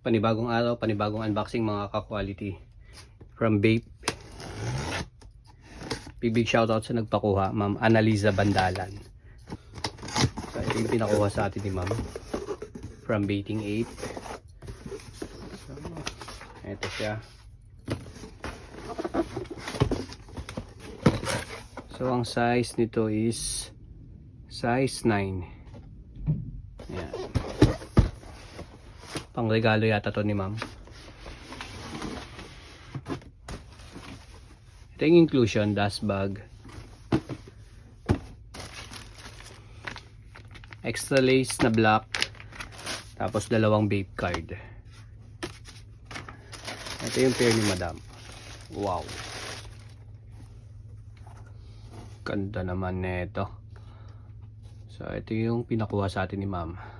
Panibagong araw, panibagong unboxing mga ka-quality from Vape. Big shoutout sa nagpakuha, Ma'am Annaliza Bandalan. So ito yung pinakuha sa atin ni Ma'am from Bating 8. So ito siya. So ang size nito is size 9. Ayan. Pang regalo yata to ni Ma'am. Ito yung inclusion, dust bag, extra lace na black, tapos dalawang vape card. Ito yung pair ni Madam. Wow, ganda naman nito. So ito yung pinakuha sa atin ni Ma'am.